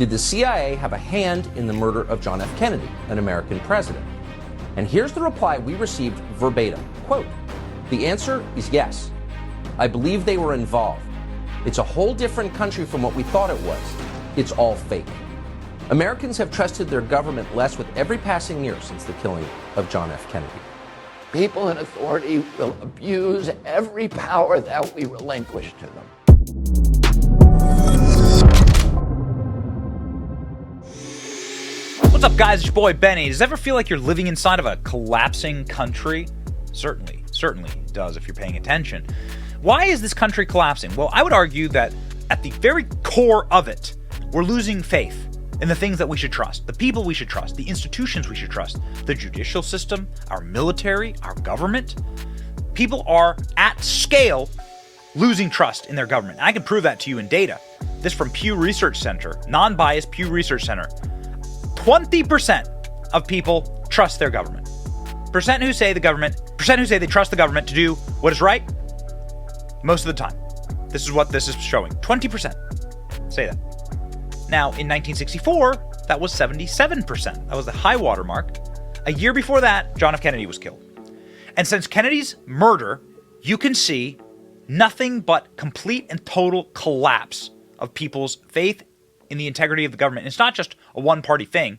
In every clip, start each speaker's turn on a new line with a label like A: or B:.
A: Did the CIA have a hand in the murder of John F. Kennedy, an American president? And here's the reply we received verbatim. Quote, "The answer is yes. I believe they were involved. It's a whole different country from what we thought it was. It's all fake." Americans have trusted their government less with every passing year since the killing of John F. Kennedy.
B: People in authority will abuse every power that we relinquish to them.
C: What's up, guys? It's your boy Benny. Does it ever feel like you're living inside of a collapsing country? Certainly does if you're paying attention. Why is this country collapsing? Well, I would argue that at the very core of it, we're losing faith in the things that we should trust, the people we should trust, the institutions we should trust, the judicial system, our military, our government. People are, at scale, losing trust in their government. I can prove that to you in data. This from Pew Research Center, non-biased Pew Research Center. 20% of people trust their government. Percent who say they trust the government to do what is right, most of the time. This is what this is showing. 20% say that. Now, in 1964, that was 77%. That was the high water mark. A year before that, John F. Kennedy was killed. And since Kennedy's murder, you can see nothing but complete and total collapse of people's faith in the integrity of the government. And it's not just a one-party thing.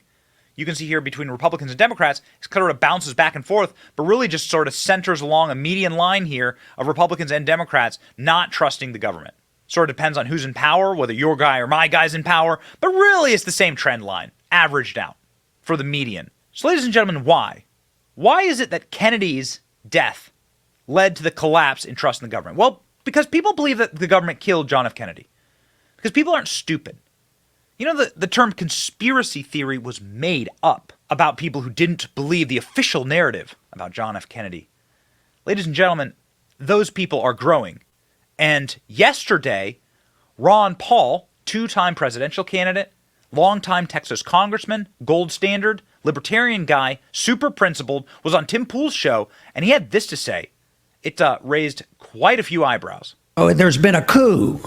C: You can see here between Republicans and Democrats, it sort of bounces back and forth, but really just sort of centers along a median line here of Republicans and Democrats not trusting the government. Sort of depends on who's in power, whether your guy or my guy's in power, but really it's the same trend line, averaged out for the median. So ladies and gentlemen, why? Why is it that Kennedy's death led to the collapse in trust in the government? Well, because people believe that the government killed John F. Kennedy. Because people aren't stupid. You know, the term conspiracy theory was made up about people who didn't believe the official narrative about John F. Kennedy. Ladies and gentlemen, those people are growing. And yesterday, Ron Paul, two-time presidential candidate, longtime Texas congressman, gold standard, libertarian guy, super principled, was on Tim Pool's show, and he had this to say. It raised quite a few eyebrows.
D: Oh, there's been a coup.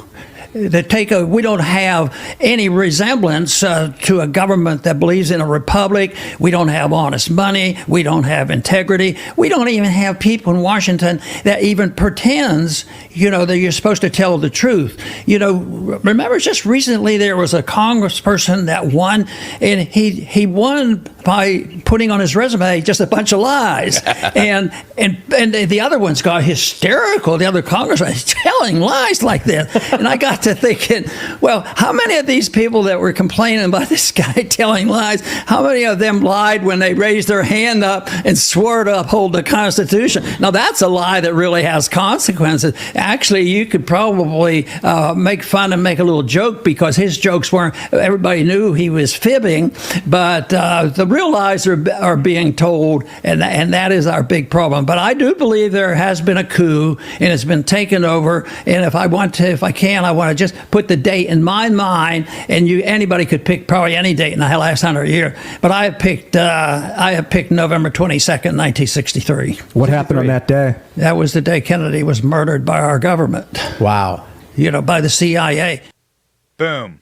D: We don't have any resemblance to a government that believes in a republic. We don't have honest money. We don't have integrity. We don't even have people in Washington that even pretends, that you're supposed to tell the truth. Remember just recently there was a congressperson that won, and he won by putting on his resume just a bunch of lies. and the other ones got hysterical. The other congressman telling lies like that. And I got to thinking, well, how many of these people that were complaining about this guy telling lies, how many of them lied when they raised their hand up and swore to uphold the Constitution? Now, that's a lie that really has consequences. Actually, you could probably make fun and make a little joke because his jokes weren't, everybody knew he was fibbing, but the real lies are being told, and that is our big problem. But I do believe there has been a coup, and it's been taken over. And if I want to just put the date in my mind, and anybody could pick probably any date in the last 100 years. But I have picked November 22nd, 1963.
E: What happened on that day?
D: That was the day Kennedy was murdered by our government.
E: Wow.
D: By the CIA.
C: Boom.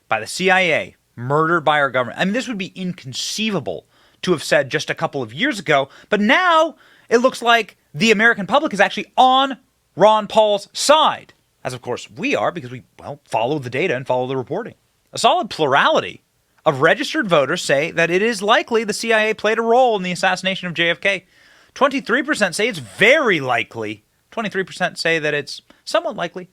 C: By the CIA. Murdered by our government. I mean, this would be inconceivable to have said just a couple of years ago, but now it looks like the American public is actually on Ron Paul's side, as of course we are, because we, follow the data and follow the reporting. A solid plurality of registered voters say that it is likely the CIA played a role in the assassination of JFK. 23% say it's very likely. 23% say that it's somewhat likely.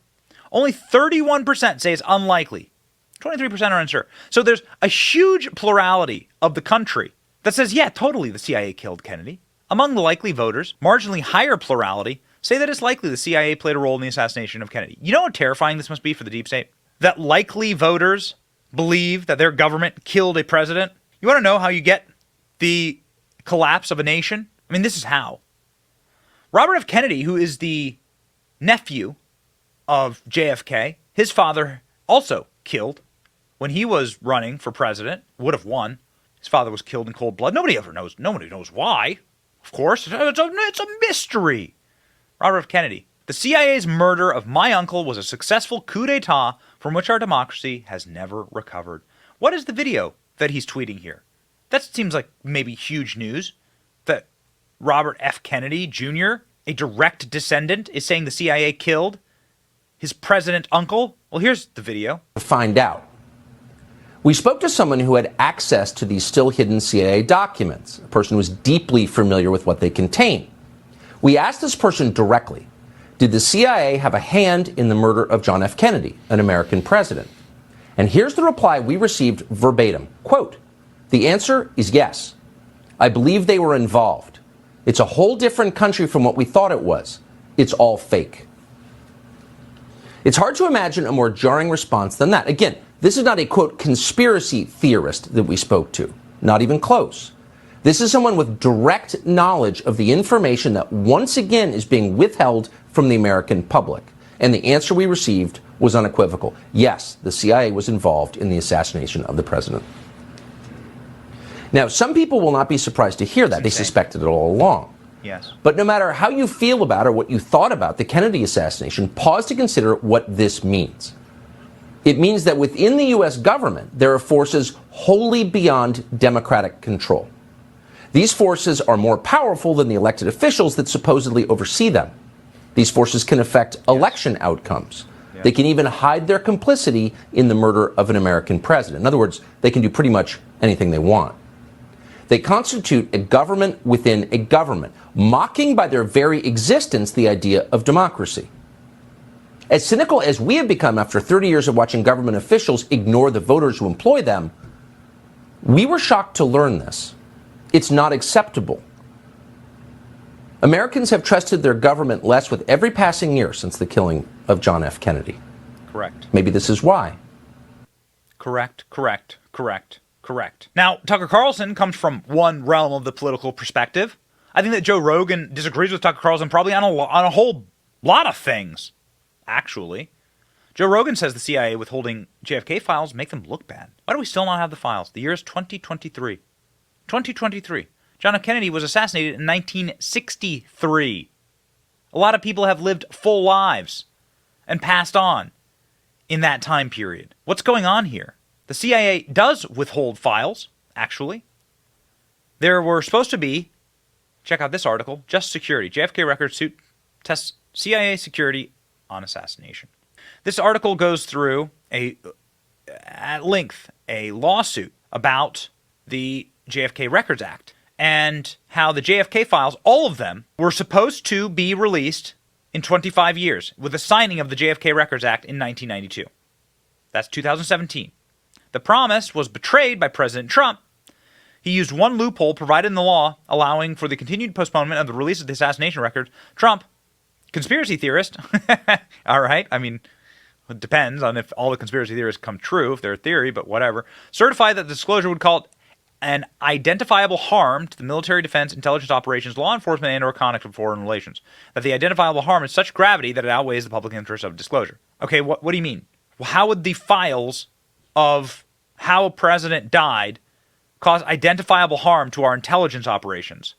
C: Only 31% say it's unlikely. 23% are unsure. So there's a huge plurality of the country that says, yeah, totally the CIA killed Kennedy. Among the likely voters, marginally higher plurality say that it's likely the CIA played a role in the assassination of Kennedy. You know how terrifying this must be for the deep state? That likely voters believe that their government killed a president. You want to know how you get the collapse of a nation? I mean, this is how. Robert F. Kennedy, who is the nephew of JFK, his father also killed when he was running for president, would have won. His father was killed in cold blood. Nobody knows why. Of course, it's a mystery. Robert F. Kennedy. The CIA's murder of my uncle was a successful coup d'etat from which our democracy has never recovered. What is the video that he's tweeting here? That seems like maybe huge news, that Robert F. Kennedy Jr., a direct descendant, is saying the CIA killed his president uncle. Well, here's the video.
A: To find out. We spoke to someone who had access to these still hidden CIA documents, a person who was deeply familiar with what they contain. We asked this person directly, did the CIA have a hand in the murder of John F. Kennedy, an American president? And here's the reply we received verbatim. Quote, the answer is yes. I believe they were involved. It's a whole different country from what we thought it was. It's all fake. It's hard to imagine a more jarring response than that. Again, this is not a, quote, conspiracy theorist that we spoke to. Not even close. This is someone with direct knowledge of the information that once again is being withheld from the American public. And the answer we received was unequivocal. Yes, the CIA was involved in the assassination of the president. Now, some people will not be surprised to hear that. They suspected it all along.
C: Yes.
A: But no matter how you feel about or what you thought about the Kennedy assassination, pause to consider what this means. It means that within the U.S. government, there are forces wholly beyond democratic control. These forces are more powerful than the elected officials that supposedly oversee them. These forces can affect election outcomes.
C: Yeah.
A: They can even hide their complicity in the murder of an American president. In other words, they can do pretty much anything they want. They constitute a government within a government, mocking by their very existence the idea of democracy. As cynical as we have become after 30 years of watching government officials ignore the voters who employ them, we were shocked to learn this. It's not acceptable. Americans have trusted their government less with every passing year since the killing of John F. Kennedy.
C: Correct.
A: Maybe this is why.
C: Correct. Now, Tucker Carlson comes from one realm of the political perspective. I think that Joe Rogan disagrees with Tucker Carlson probably on a whole lot of things, actually. Joe Rogan says the CIA withholding JFK files make them look bad. Why do we still not have the files? The year is 2023. 2023. John F. Kennedy was assassinated in 1963. A lot of people have lived full lives and passed on in that time period. What's going on here? The CIA does withhold files, actually. There were supposed to be, check out this article, Just Security. JFK record suit tests CIA security on assassination. This article goes through, at length, a lawsuit about the JFK Records Act and how the JFK files, all of them, were supposed to be released in 25 years with the signing of the JFK Records Act in 1992. That's 2017. The promise was betrayed by President Trump. He used one loophole provided in the law, allowing for the continued postponement of the release of the assassination record. Trump, conspiracy theorist, all right, I mean, it depends on if all the conspiracy theories come true, if they're a theory, but whatever, certified that the disclosure would cause an identifiable harm to the military, defense, intelligence operations, law enforcement, and or conduct of foreign relations. That the identifiable harm is such gravity that it outweighs the public interest of disclosure. Okay, what do you mean? Well, how would the files of how a president died cause identifiable harm to our intelligence operations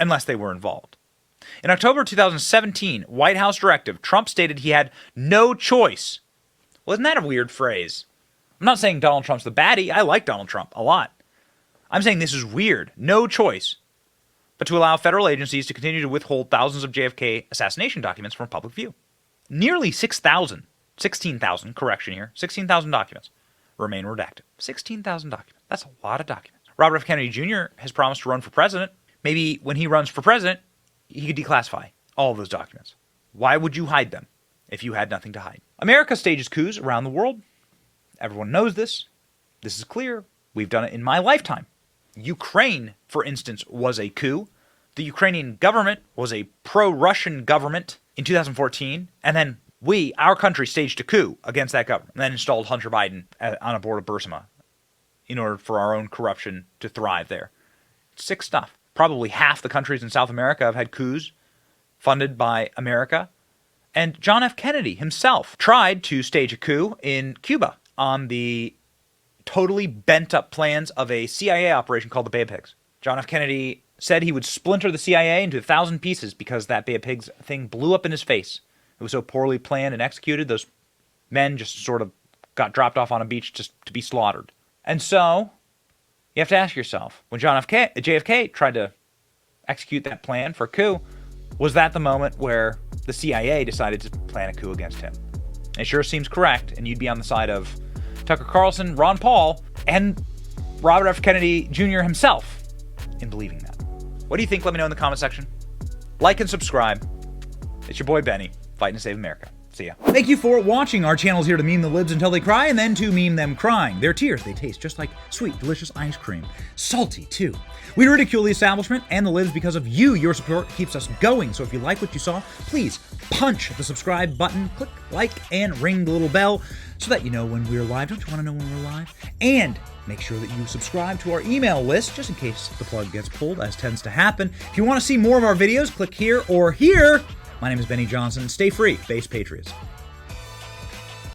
C: unless they were involved? In October 2017, White House directive, Trump stated he had no choice. Well, isn't that a weird phrase? I'm not saying Donald Trump's the baddie. I like Donald Trump a lot. I'm saying this is weird. No choice but to allow federal agencies to continue to withhold thousands of JFK assassination documents from public view. Nearly 16,000 documents remain redacted. 16,000 documents. That's a lot of documents. Robert F. Kennedy Jr. has promised to run for president. Maybe when he runs for president, he could declassify all of those documents. Why would you hide them if you had nothing to hide? America stages coups around the world. Everyone knows this. This is clear. We've done it in my lifetime. Ukraine, for instance, was a coup. The Ukrainian government was a pro-Russian government in 2014, and then our country staged a coup against that government, and then installed Hunter Biden on a board of Burisma in order for our own corruption to thrive there. Sick stuff. Probably half the countries in South America have had coups funded by America. And John F. Kennedy himself tried to stage a coup in Cuba on the totally bent-up plans of a CIA operation called the Bay of Pigs. John F. Kennedy said he would splinter the CIA into 1,000 pieces because that Bay of Pigs thing blew up in his face. It was so poorly planned and executed, those men just sort of got dropped off on a beach just to be slaughtered. And so you have to ask yourself, when JFK tried to execute that plan for a coup, was that the moment where the CIA decided to plan a coup against him? It sure seems correct, and you'd be on the side of Tucker Carlson, Ron Paul, and Robert F. Kennedy Jr. himself in believing that. What do you think? Let me know in the comment section. Like and subscribe. It's your boy Benny, fighting to save America. See ya. Thank you for watching. Our channel is here to meme the libs until they cry and then to meme them crying. Their tears, they taste just like sweet, delicious ice cream. Salty, too. We ridicule the establishment and the libs because of you. Your support keeps us going. So if you like what you saw, please punch the subscribe button, click like, and ring the little bell so that you know when we're live. Don't you want to know when we're live? And make sure that you subscribe to our email list just in case the plug gets pulled, as tends to happen. If you want to see more of our videos, click here or here. My name is Benny Johnson. Stay free, base patriots.